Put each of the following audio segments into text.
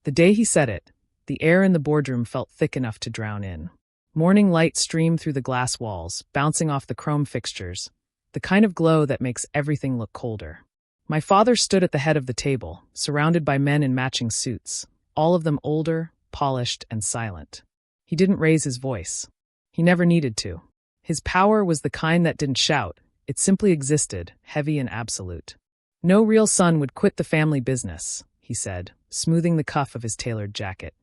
The day he said it, the air in the boardroom felt thick enough to drown in. Morning light streamed through the glass walls, bouncing off the chrome fixtures, the kind of glow that makes everything look colder. My father stood at the head of the table, surrounded by men in matching suits, all of them older, polished, and silent. He didn't raise his voice. He never needed to. His power was the kind that didn't shout, it simply existed, heavy and absolute. No real son would quit the family business, he said, smoothing the cuff of his tailored jacket.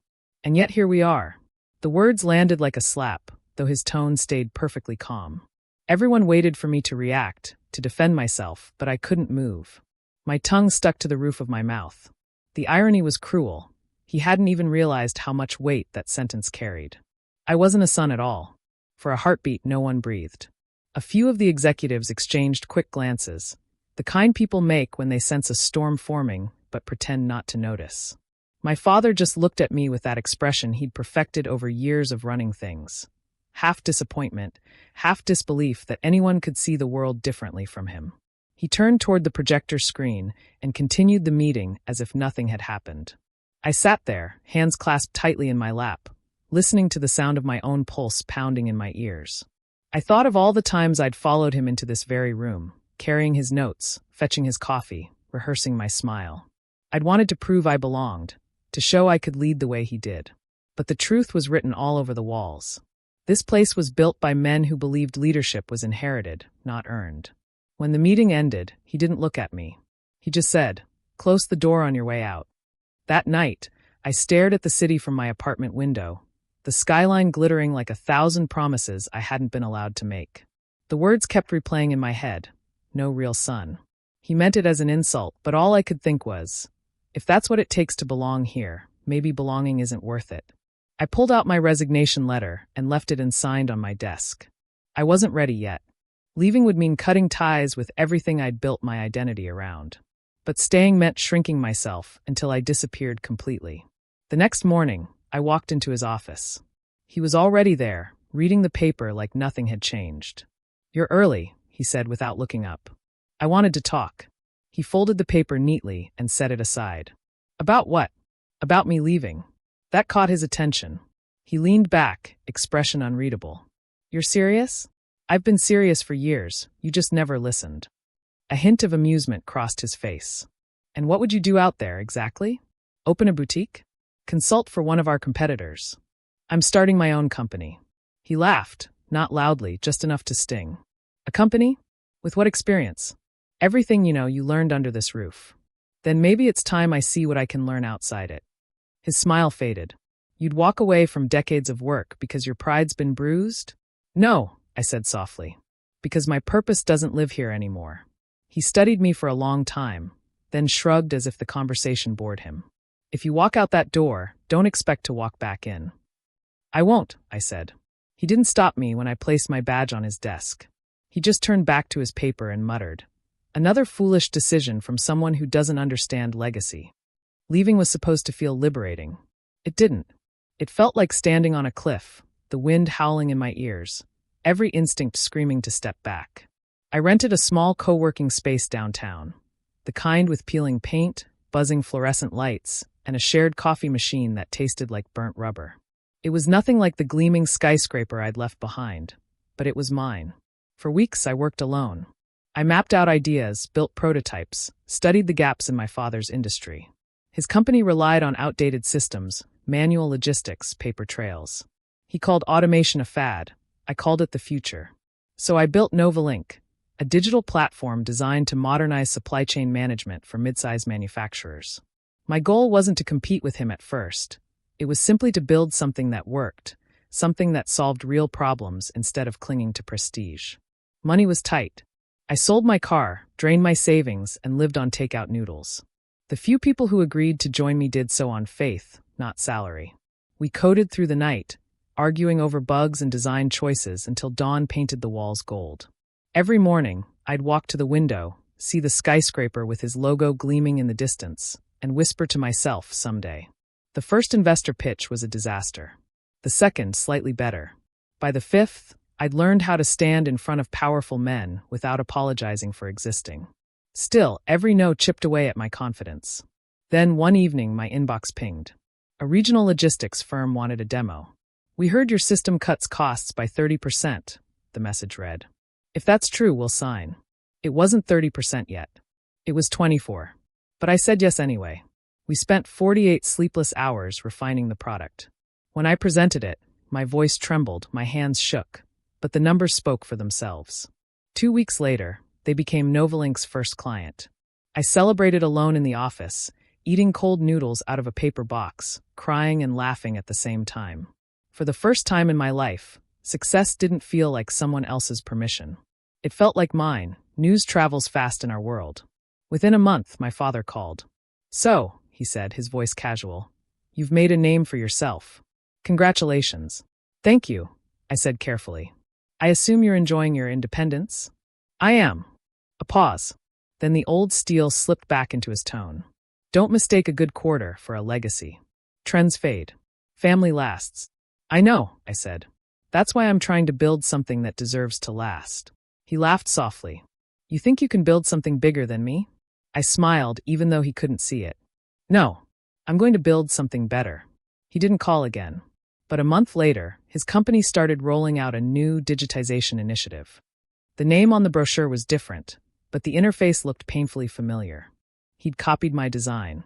And yet here we are. The words landed like a slap, though his tone stayed perfectly calm. Everyone waited for me to react, to defend myself, but I couldn't move. My tongue stuck to the roof of my mouth. The irony was cruel. He hadn't even realized how much weight that sentence carried. I wasn't a son at all. For a heartbeat, no one breathed. A few of the executives exchanged quick glances, the kind people make when they sense a storm forming but pretend not to notice. My father just looked at me with that expression he'd perfected over years of running things. Half disappointment, half disbelief that anyone could see the world differently from him. He turned toward the projector screen and continued the meeting as if nothing had happened. I sat there, hands clasped tightly in my lap, listening to the sound of my own pulse pounding in my ears. I thought of all the times I'd followed him into this very room, carrying his notes, fetching his coffee, rehearsing my smile. I'd wanted to prove I belonged, to show I could lead the way he did. But the truth was written all over the walls. This place was built by men who believed leadership was inherited, not earned. When the meeting ended, he didn't look at me. He just said, "Close the door on your way out." That night, I stared at the city from my apartment window, the skyline glittering like 1,000 promises I hadn't been allowed to make. The words kept replaying in my head, "No real son." He meant it as an insult, but all I could think was, if that's what it takes to belong here, maybe belonging isn't worth it. I pulled out my resignation letter and left it unsigned on my desk. I wasn't ready yet. Leaving would mean cutting ties with everything I'd built my identity around. But staying meant shrinking myself until I disappeared completely. The next morning, I walked into his office. He was already there, reading the paper like nothing had changed. "You're early," he said without looking up. I wanted to talk. He folded the paper neatly and set it aside. "About what?" "About me leaving." That caught his attention. He leaned back, expression unreadable. "You're serious?" "I've been serious for years, you just never listened." A hint of amusement crossed his face. "And what would you do out there, exactly? Open a boutique? Consult for one of our competitors?" "I'm starting my own company." He laughed, not loudly, just enough to sting. "A company? With what experience?" "Everything you learned under this roof." "Then maybe it's time I see what I can learn outside it." His smile faded. "You'd walk away from decades of work because your pride's been bruised?" "No," I said softly. "Because my purpose doesn't live here anymore." He studied me for a long time, then shrugged as if the conversation bored him. "If you walk out that door, don't expect to walk back in." "I won't," I said. He didn't stop me when I placed my badge on his desk. He just turned back to his paper and muttered, "Another foolish decision from someone who doesn't understand legacy." Leaving was supposed to feel liberating. It didn't. It felt like standing on a cliff, the wind howling in my ears, every instinct screaming to step back. I rented a small co-working space downtown, the kind with peeling paint, buzzing fluorescent lights, and a shared coffee machine that tasted like burnt rubber. It was nothing like the gleaming skyscraper I'd left behind, but it was mine. For weeks I worked alone. I mapped out ideas, built prototypes, studied the gaps in my father's industry. His company relied on outdated systems, manual logistics, paper trails. He called automation a fad. I called it the future. So I built NovaLink, a digital platform designed to modernize supply chain management for mid-size manufacturers. My goal wasn't to compete with him at first. It was simply to build something that worked, something that solved real problems instead of clinging to prestige. Money was tight. I sold my car, drained my savings, and lived on takeout noodles. The few people who agreed to join me did so on faith, not salary. We coded through the night, arguing over bugs and design choices until dawn painted the walls gold. Every morning, I'd walk to the window, see the skyscraper with his logo gleaming in the distance, and whisper to myself, someday. The first investor pitch was a disaster. The second, slightly better. By the fifth, I'd learned how to stand in front of powerful men without apologizing for existing. Still, every no chipped away at my confidence. Then one evening, my inbox pinged. A regional logistics firm wanted a demo. "We heard your system cuts costs by 30%, the message read. "If that's true, we'll sign." It wasn't 30% yet. It was 24. But I said yes anyway. We spent 48 sleepless hours refining the product. When I presented it, my voice trembled, my hands shook, but the numbers spoke for themselves. 2 weeks later, they became NovaLink's first client. I celebrated alone in the office, eating cold noodles out of a paper box, crying and laughing at the same time. For the first time in my life, success didn't feel like someone else's permission. It felt like mine. News travels fast in our world. Within a month, my father called. "So," he said, his voice casual, "you've made a name for yourself. Congratulations." "Thank you," I said carefully. "I assume you're enjoying your independence?" "I am." A pause. Then the old steel slipped back into his tone. "Don't mistake a good quarter for a legacy. Trends fade. Family lasts." "I know," I said. "That's why I'm trying to build something that deserves to last." He laughed softly. "You think you can build something bigger than me?" I smiled, even though he couldn't see it. "No, I'm going to build something better." He didn't call again. But a month later, his company started rolling out a new digitization initiative. The name on the brochure was different, but the interface looked painfully familiar. He'd copied my design.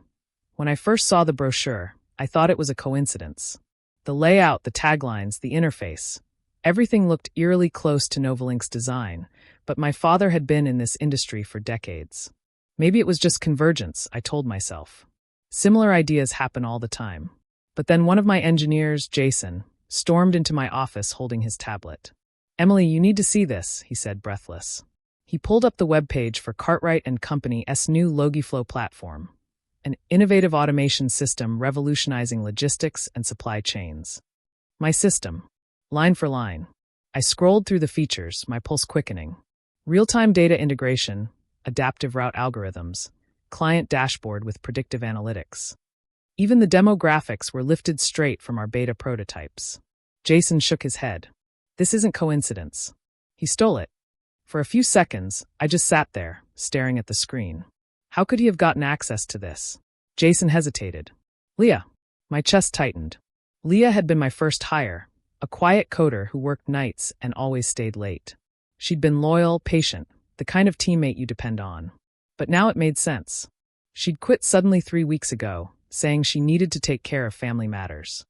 When I first saw the brochure, I thought it was a coincidence. The layout, the taglines, the interface. Everything looked eerily close to NovaLink's design, but my father had been in this industry for decades. Maybe it was just convergence, I told myself. Similar ideas happen all the time. But then one of my engineers, Jason, stormed into my office holding his tablet. "Emily, you need to see this," he said, breathless. He pulled up the webpage for Cartwright & Company's new Logiflow platform, an innovative automation system revolutionizing logistics and supply chains. My system. Line for line. I scrolled through the features, my pulse quickening. Real-time data integration, adaptive route algorithms, client dashboard with predictive analytics. Even the demographics were lifted straight from our beta prototypes. Jason shook his head. "This isn't coincidence." He stole it. For a few seconds, I just sat there, staring at the screen. How could he have gotten access to this? Jason hesitated. "Leah." My chest tightened. Leah had been my first hire, a quiet coder who worked nights and always stayed late. She'd been loyal, patient, the kind of teammate you depend on. But now it made sense. She'd quit suddenly 3 weeks ago, saying she needed to take care of family matters.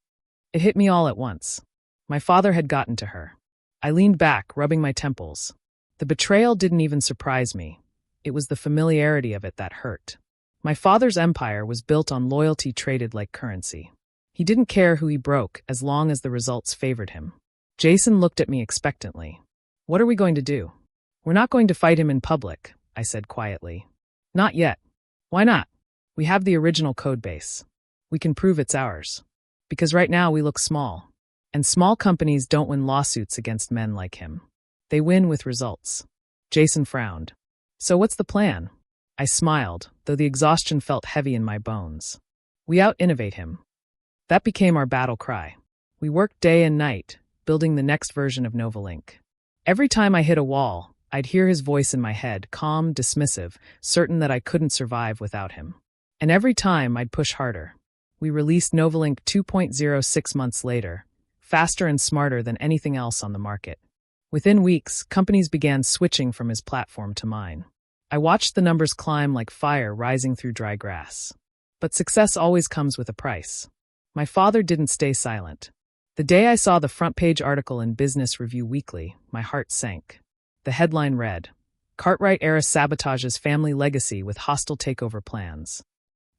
It hit me all at once. My father had gotten to her. I leaned back, rubbing my temples. The betrayal didn't even surprise me. It was the familiarity of it that hurt. My father's empire was built on loyalty traded like currency. He didn't care who he broke as long as the results favored him. Jason looked at me expectantly. "What are we going to do?" "We're not going to fight him in public," I said quietly. "Not yet." "Why not?" "We have the original code base. We can prove it's ours. Because right now we look small. And small companies don't win lawsuits against men like him. They win with results." Jason frowned. "So what's the plan?" I smiled, though the exhaustion felt heavy in my bones. "We out-innovate him." That became our battle cry. We worked day and night, building the next version of NovaLink. Every time I hit a wall, I'd hear his voice in my head, calm, dismissive, certain that I couldn't survive without him. And every time I'd push harder. We released NovaLink 2.0 6 months later, faster and smarter than anything else on the market. Within weeks, companies began switching from his platform to mine. I watched the numbers climb like fire rising through dry grass. But success always comes with a price. My father didn't stay silent. The day I saw the front-page article in Business Review Weekly, my heart sank. The headline read, "Cartwright Era Sabotages Family Legacy with Hostile Takeover Plans."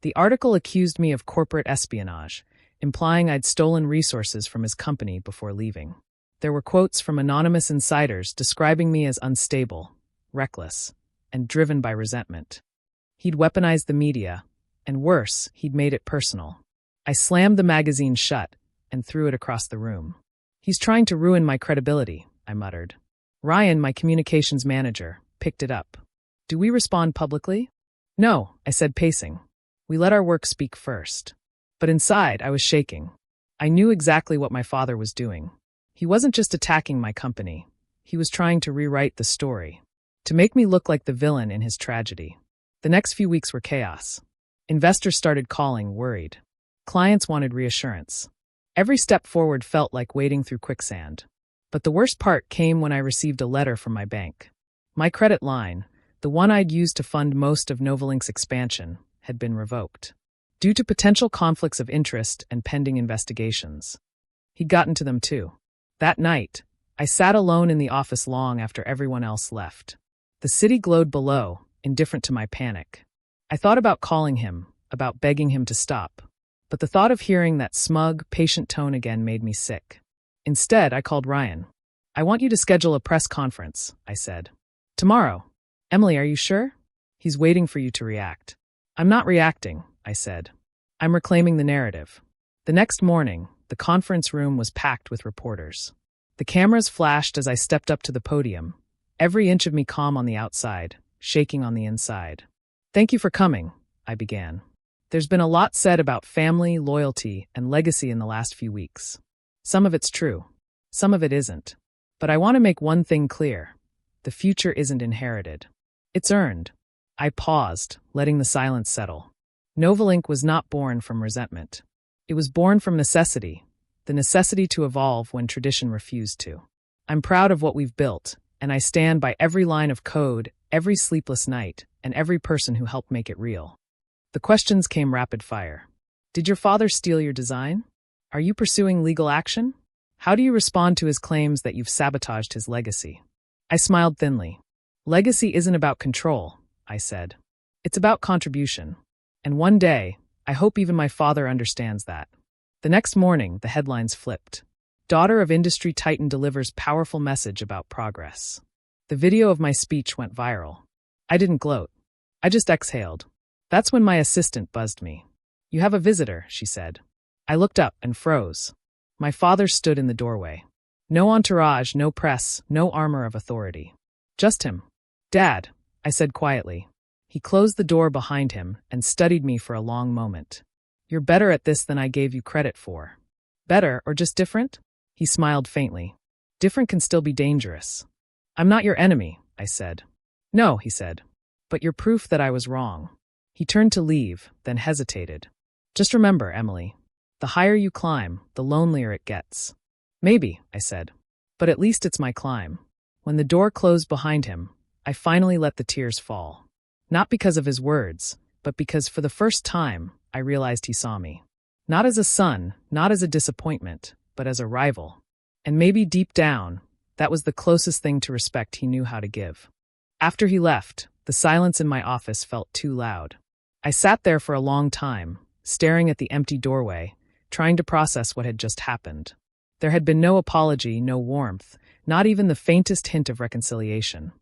The article accused me of corporate espionage, implying I'd stolen resources from his company before leaving. There were quotes from anonymous insiders describing me as unstable, reckless, and driven by resentment. He'd weaponized the media, and worse, he'd made it personal. I slammed the magazine shut and threw it across the room. "He's trying to ruin my credibility," I muttered. Ryan, my communications manager, picked it up. "Do we respond publicly?" "No," I said, pacing. "We let our work speak first." But inside, I was shaking. I knew exactly what my father was doing. He wasn't just attacking my company. He was trying to rewrite the story, to make me look like the villain in his tragedy. The next few weeks were chaos. Investors started calling, worried. Clients wanted reassurance. Every step forward felt like wading through quicksand. But the worst part came when I received a letter from my bank. My credit line, the one I'd used to fund most of NovaLink's expansion, had been revoked, due to potential conflicts of interest and pending investigations. He'd gotten to them too. That night, I sat alone in the office long after everyone else left. The city glowed below, indifferent to my panic. I thought about calling him, about begging him to stop. But the thought of hearing that smug, patient tone again made me sick. Instead, I called Ryan. "I want you to schedule a press conference," I said. "Tomorrow." "Emily, are you sure?" "He's waiting for you to react." "I'm not reacting," I said. "I'm reclaiming the narrative." The next morning, the conference room was packed with reporters. The cameras flashed as I stepped up to the podium, every inch of me calm on the outside, shaking on the inside. "Thank you for coming," I began. "There's been a lot said about family, loyalty, and legacy in the last few weeks. Some of it's true, some of it isn't. But I want to make one thing clear. The future isn't inherited. It's earned." I paused, letting the silence settle. NovaLink was not born from resentment. It was born from necessity, the necessity to evolve when tradition refused to. I'm proud of what we've built, and I stand by every line of code, every sleepless night, and every person who helped make it real. The questions came rapid fire. Did your father steal your design? Are you pursuing legal action? How do you respond to his claims that you've sabotaged his legacy? I smiled thinly. Legacy isn't about control, I said. It's about contribution. And one day, I hope even my father understands that. The next morning, the headlines flipped. Daughter of industry titan delivers powerful message about progress. The video of my speech went viral. I didn't gloat. I just exhaled. That's when my assistant buzzed me. "You have a visitor," she said. I looked up and froze. My father stood in the doorway. No entourage, no press, no armor of authority. Just him. "Dad," I said quietly. He closed the door behind him and studied me for a long moment. "You're better at this than I gave you credit for." "Better or just different?" He smiled faintly. "Different can still be dangerous." "I'm not your enemy," I said. "No," he said. "But you're proof that I was wrong." He turned to leave, then hesitated. "Just remember, Emily, the higher you climb, the lonelier it gets." "Maybe," I said. "But at least it's my climb." When the door closed behind him, I finally let the tears fall. Not because of his words, but because for the first time, I realized he saw me. Not as a son, not as a disappointment, but as a rival. And maybe deep down, that was the closest thing to respect he knew how to give. After he left, the silence in my office felt too loud. I sat there for a long time, staring at the empty doorway, trying to process what had just happened. There had been no apology, no warmth, not even the faintest hint of reconciliation.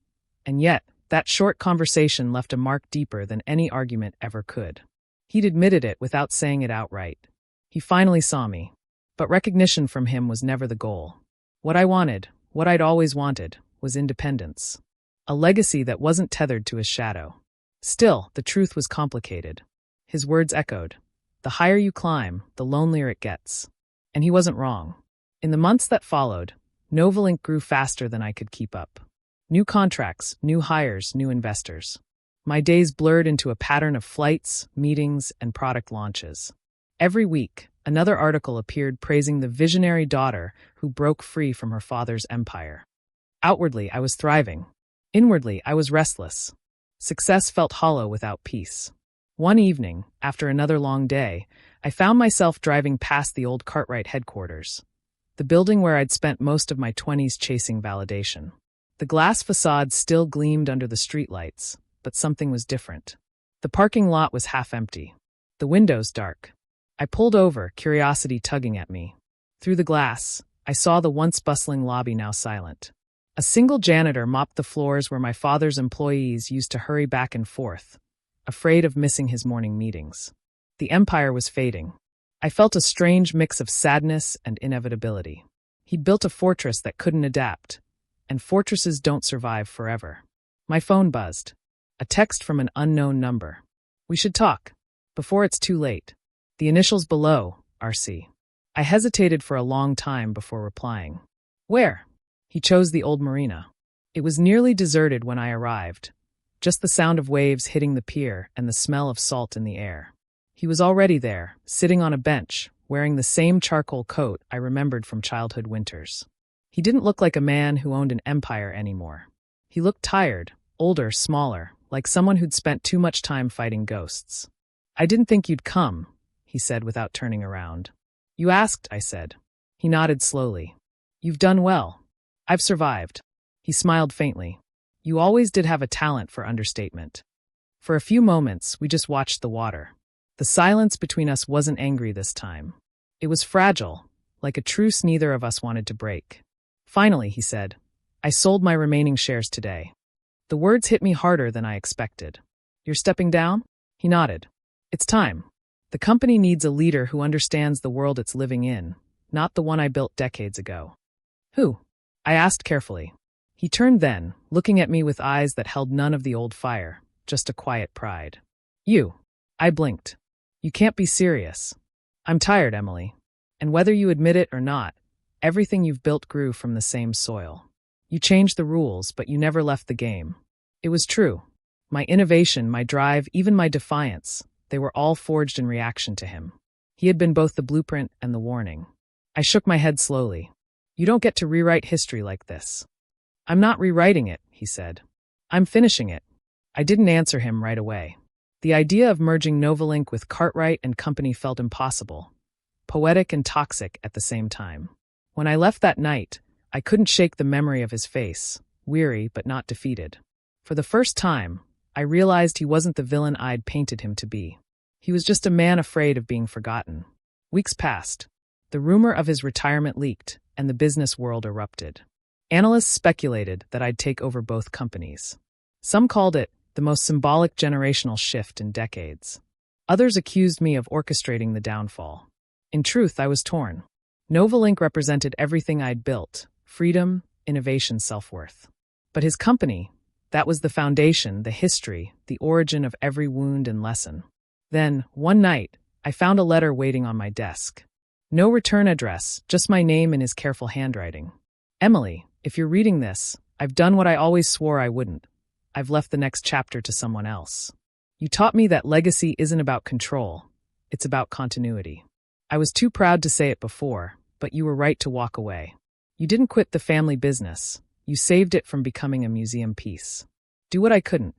And yet, that short conversation left a mark deeper than any argument ever could. He'd admitted it without saying it outright. He finally saw me. But recognition from him was never the goal. What I wanted, what I'd always wanted, was independence. A legacy that wasn't tethered to his shadow. Still, the truth was complicated. His words echoed. The higher you climb, the lonelier it gets. And he wasn't wrong. In the months that followed, NovaLink grew faster than I could keep up. New contracts, new hires, new investors. My days blurred into a pattern of flights, meetings, and product launches. Every week, another article appeared praising the visionary daughter who broke free from her father's empire. Outwardly, I was thriving. Inwardly, I was restless. Success felt hollow without peace. One evening, after another long day, I found myself driving past the old Cartwright headquarters, the building where I'd spent most of my 20s chasing validation. The glass facade still gleamed under the streetlights, but something was different. The parking lot was half empty. The windows dark. I pulled over, curiosity tugging at me. Through the glass, I saw the once bustling lobby now silent. A single janitor mopped the floors where my father's employees used to hurry back and forth, afraid of missing his morning meetings. The empire was fading. I felt a strange mix of sadness and inevitability. He'd built a fortress that couldn't adapt, and fortresses don't survive forever. My phone buzzed. A text from an unknown number. "We should talk. Before it's too late." The initials below, RC. I hesitated for a long time before replying. "Where?" He chose the old marina. It was nearly deserted when I arrived. Just the sound of waves hitting the pier and the smell of salt in the air. He was already there, sitting on a bench, wearing the same charcoal coat I remembered from childhood winters. He didn't look like a man who owned an empire anymore. He looked tired, older, smaller, like someone who'd spent too much time fighting ghosts. "I didn't think you'd come," he said without turning around. "You asked," I said. He nodded slowly. "You've done well. I've survived." He smiled faintly. "You always did have a talent for understatement." For a few moments, we just watched the water. The silence between us wasn't angry this time. It was fragile, like a truce neither of us wanted to break. "Finally," he said, "I sold my remaining shares today." The words hit me harder than I expected. "You're stepping down?" He nodded. "It's time. The company needs a leader who understands the world it's living in, not the one I built decades ago." "Who?" I asked carefully. He turned then, looking at me with eyes that held none of the old fire, just a quiet pride. "You." I blinked. "You can't be serious." "I'm tired, Emily. And whether you admit it or not, everything you've built grew from the same soil. You changed the rules, but you never left the game." It was true. My innovation, my drive, even my defiance, they were all forged in reaction to him. He had been both the blueprint and the warning. I shook my head slowly. "You don't get to rewrite history like this." "I'm not rewriting it," he said. "I'm finishing it." I didn't answer him right away. The idea of merging NovaLink with Cartwright and Company felt impossible, poetic and toxic at the same time. When I left that night, I couldn't shake the memory of his face, weary but not defeated. For the first time, I realized he wasn't the villain I'd painted him to be. He was just a man afraid of being forgotten. Weeks passed. The rumor of his retirement leaked, and the business world erupted. Analysts speculated that I'd take over both companies. Some called it the most symbolic generational shift in decades. Others accused me of orchestrating the downfall. In truth, I was torn. NovaLink represented everything I'd built: freedom, innovation, self-worth. But his company, that was the foundation, the history, the origin of every wound and lesson. Then, one night, I found a letter waiting on my desk. No return address, just my name in his careful handwriting. "Emily, if you're reading this, I've done what I always swore I wouldn't. I've left the next chapter to someone else. You taught me that legacy isn't about control, it's about continuity. I was too proud to say it before, but you were right to walk away. You didn't quit the family business. You saved it from becoming a museum piece. Do what I couldn't.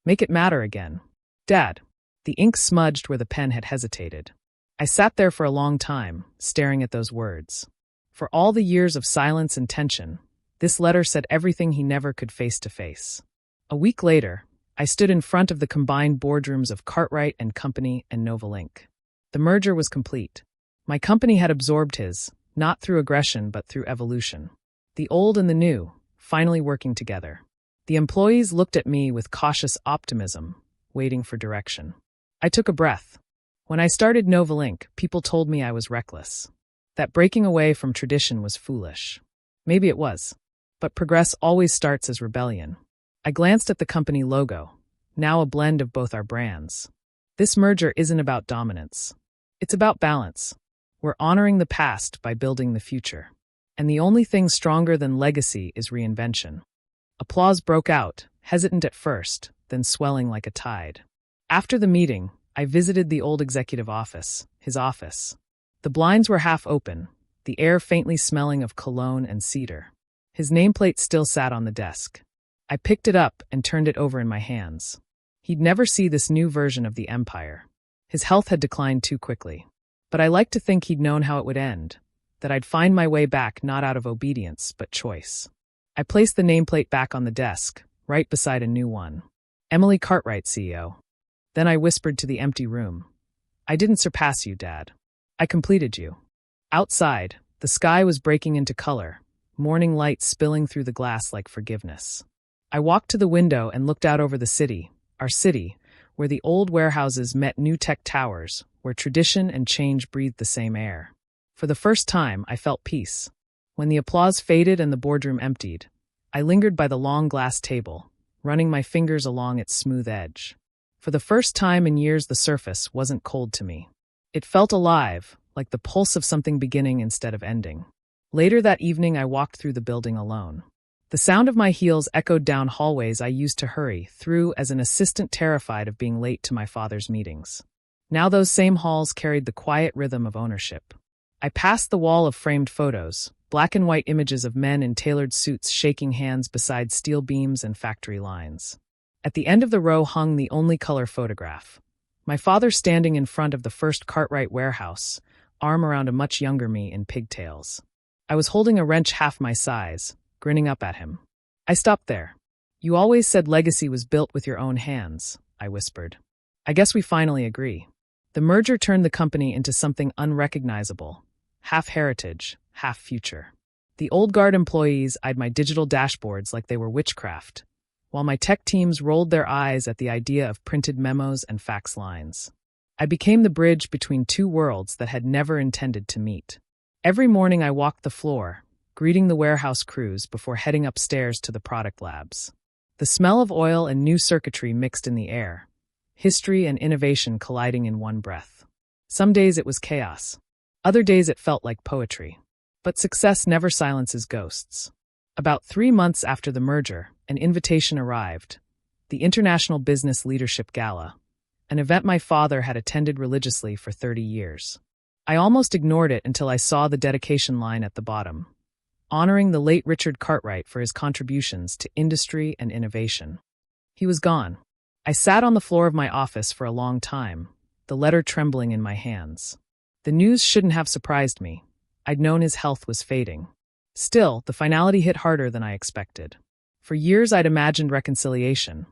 Make it matter again." "Dad." The ink smudged where the pen had hesitated. I sat there for a long time, staring at those words. For all the years of silence and tension, this letter said everything he never could face to face. A week later, I stood in front of the combined boardrooms of Cartwright and Company and NovaLink. The merger was complete. My company had absorbed his, not through aggression but through evolution. The old and the new, finally working together. The employees looked at me with cautious optimism, waiting for direction. I took a breath. When I started NovaLink, people told me I was reckless. That breaking away from tradition was foolish. Maybe it was. But progress always starts as rebellion. I glanced at the company logo, now a blend of both our brands. This merger isn't about dominance. It's about balance. We're honoring the past by building the future. And the only thing stronger than legacy is reinvention. Applause broke out, hesitant at first, then swelling like a tide. After the meeting, I visited the old executive office, his office. The blinds were half open, the air faintly smelling of cologne and cedar. His nameplate still sat on the desk. I picked it up and turned it over in my hands. He'd never see this new version of the empire. His health had declined too quickly. But I liked to think he'd known how it would end, that I'd find my way back not out of obedience, but choice. I placed the nameplate back on the desk, right beside a new one. Emily Cartwright, CEO. Then I whispered to the empty room. "I didn't surpass you, Dad. I completed you." Outside, the sky was breaking into color, morning light spilling through the glass like forgiveness. I walked to the window and looked out over the city, our city, where the old warehouses met new tech towers, where tradition and change breathed the same air. For the first time, I felt peace. When the applause faded and the boardroom emptied, I lingered by the long glass table, running my fingers along its smooth edge. For the first time in years, the surface wasn't cold to me. It felt alive, like the pulse of something beginning instead of ending. Later that evening, I walked through the building alone. The sound of my heels echoed down hallways I used to hurry through as an assistant, terrified of being late to my father's meetings. Now those same halls carried the quiet rhythm of ownership. I passed the wall of framed photos, black and white images of men in tailored suits shaking hands beside steel beams and factory lines. At the end of the row hung the only color photograph. My father standing in front of the first Cartwright warehouse, arm around a much younger me in pigtails. I was holding a wrench half my size, grinning up at him. I stopped there. "You always said Legacy was built with your own hands," I whispered. "I guess we finally agree." The merger turned the company into something unrecognizable, half heritage, half future. The old guard employees eyed my digital dashboards like they were witchcraft, while my tech teams rolled their eyes at the idea of printed memos and fax lines. I became the bridge between two worlds that had never intended to meet. Every morning I walked the floor, greeting the warehouse crews before heading upstairs to the product labs. The smell of oil and new circuitry mixed in the air, history and innovation colliding in one breath. Some days it was chaos. Other days it felt like poetry. But success never silences ghosts. About 3 months after the merger, an invitation arrived. The International Business Leadership Gala, an event my father had attended religiously for 30 years. I almost ignored it until I saw the dedication line at the bottom, honoring the late Richard Cartwright for his contributions to industry and innovation. He was gone. I sat on the floor of my office for a long time, the letter trembling in my hands. The news shouldn't have surprised me. I'd known his health was fading. Still, the finality hit harder than I expected. For years I'd imagined reconciliation,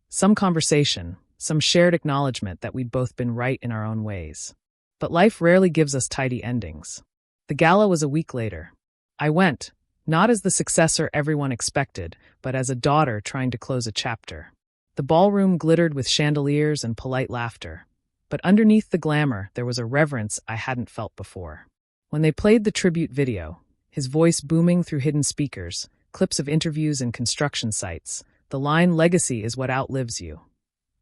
some conversation, some shared acknowledgement that we'd both been right in our own ways. But life rarely gives us tidy endings. The gala was a week later. I went, not as the successor everyone expected, but as a daughter trying to close a chapter. The ballroom glittered with chandeliers and polite laughter, but underneath the glamour there was a reverence I hadn't felt before. When they played the tribute video, his voice booming through hidden speakers, clips of interviews and construction sites, the line "Legacy is what outlives you."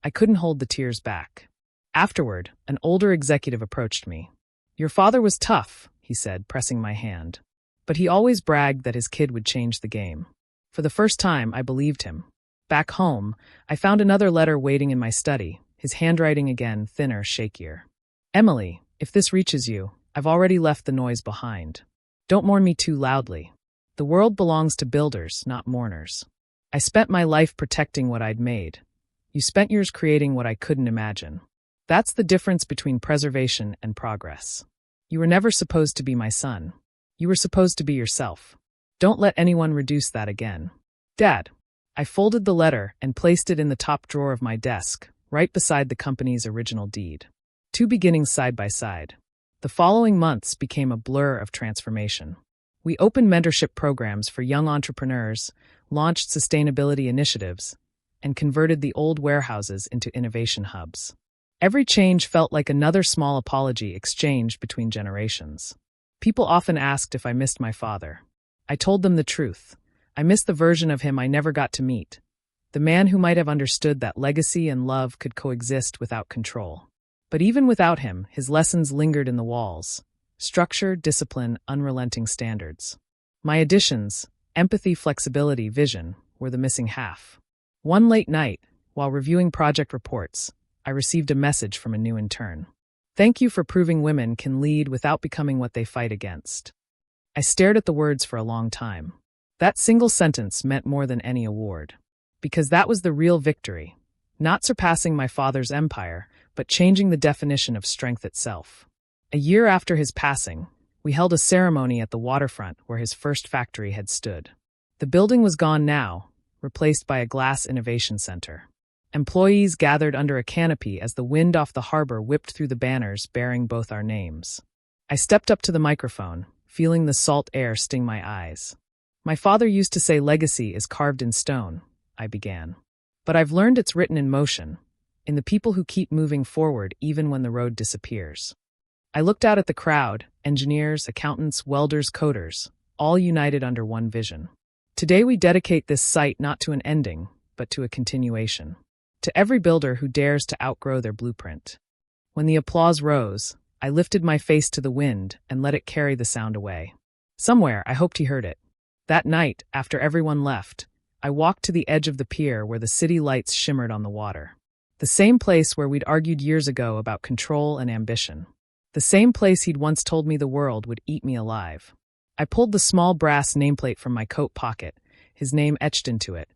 I couldn't hold the tears back. Afterward, an older executive approached me. "Your father was tough," he said, pressing my hand. But he always bragged that his kid would change the game. For the first time, I believed him. Back home, I found another letter waiting in my study, his handwriting again thinner, shakier. "Emily, if this reaches you, I've already left the noise behind. Don't mourn me too loudly. The world belongs to builders, not mourners. I spent my life protecting what I'd made. You spent yours creating what I couldn't imagine. That's the difference between preservation and progress. You were never supposed to be my son. You were supposed to be yourself. Don't let anyone reduce that again. Dad." I folded the letter and placed it in the top drawer of my desk, right beside the company's original deed. Two beginnings side by side. The following months became a blur of transformation. We opened mentorship programs for young entrepreneurs, launched sustainability initiatives, and converted the old warehouses into innovation hubs. Every change felt like another small apology exchanged between generations. People often asked if I missed my father. I told them the truth. I missed the version of him I never got to meet, the man who might have understood that legacy and love could coexist without control. But even without him, his lessons lingered in the walls. Structure, discipline, unrelenting standards. My additions, empathy, flexibility, vision, were the missing half. One late night, while reviewing project reports, I received a message from a new intern. "Thank you for proving women can lead without becoming what they fight against." I stared at the words for a long time. That single sentence meant more than any award. Because that was the real victory. Not surpassing my father's empire, but changing the definition of strength itself. A year after his passing, we held a ceremony at the waterfront where his first factory had stood. The building was gone now, replaced by a glass innovation center. Employees gathered under a canopy as the wind off the harbor whipped through the banners bearing both our names. I stepped up to the microphone, feeling the salt air sting my eyes. "My father used to say legacy is carved in stone," I began. "But I've learned it's written in motion, in the people who keep moving forward even when the road disappears." I looked out at the crowd, engineers, accountants, welders, coders, all united under one vision. Today we dedicate this site not to an ending, but to a continuation. To every builder who dares to outgrow their blueprint. When the applause rose, I lifted my face to the wind and let it carry the sound away. Somewhere, I hoped he heard it. That night, after everyone left, I walked to the edge of the pier where the city lights shimmered on the water. The same place where we'd argued years ago about control and ambition. The same place he'd once told me the world would eat me alive. I pulled the small brass nameplate from my coat pocket, his name etched into it,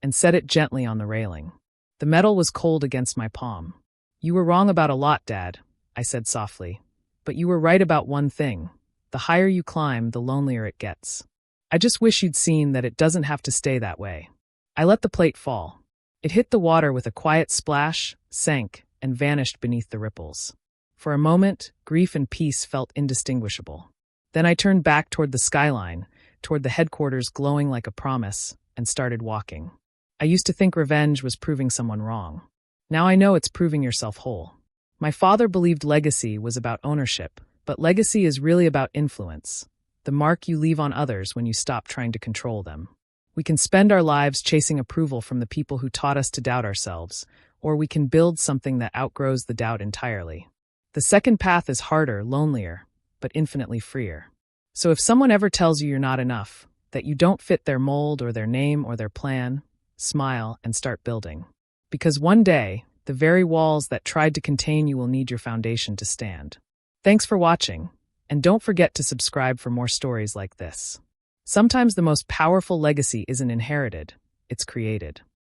and set it gently on the railing. The metal was cold against my palm. "You were wrong about a lot, Dad," I said softly. "But you were right about one thing. The higher you climb, the lonelier it gets. I just wish you'd seen that it doesn't have to stay that way." I let the plate fall. It hit the water with a quiet splash, sank, and vanished beneath the ripples. For a moment, grief and peace felt indistinguishable. Then I turned back toward the skyline, toward the headquarters glowing like a promise, and started walking. I used to think revenge was proving someone wrong. Now I know it's proving yourself whole. My father believed legacy was about ownership, but legacy is really about influence, the mark you leave on others when you stop trying to control them. We can spend our lives chasing approval from the people who taught us to doubt ourselves, or we can build something that outgrows the doubt entirely. The second path is harder, lonelier, but infinitely freer. So if someone ever tells you you're not enough, that you don't fit their mold or their name or their plan, smile and start building. Because one day, the very walls that tried to contain you will need your foundation to stand. Thanks for watching, and don't forget to subscribe for more stories like this. Sometimes the most powerful legacy isn't inherited, it's created.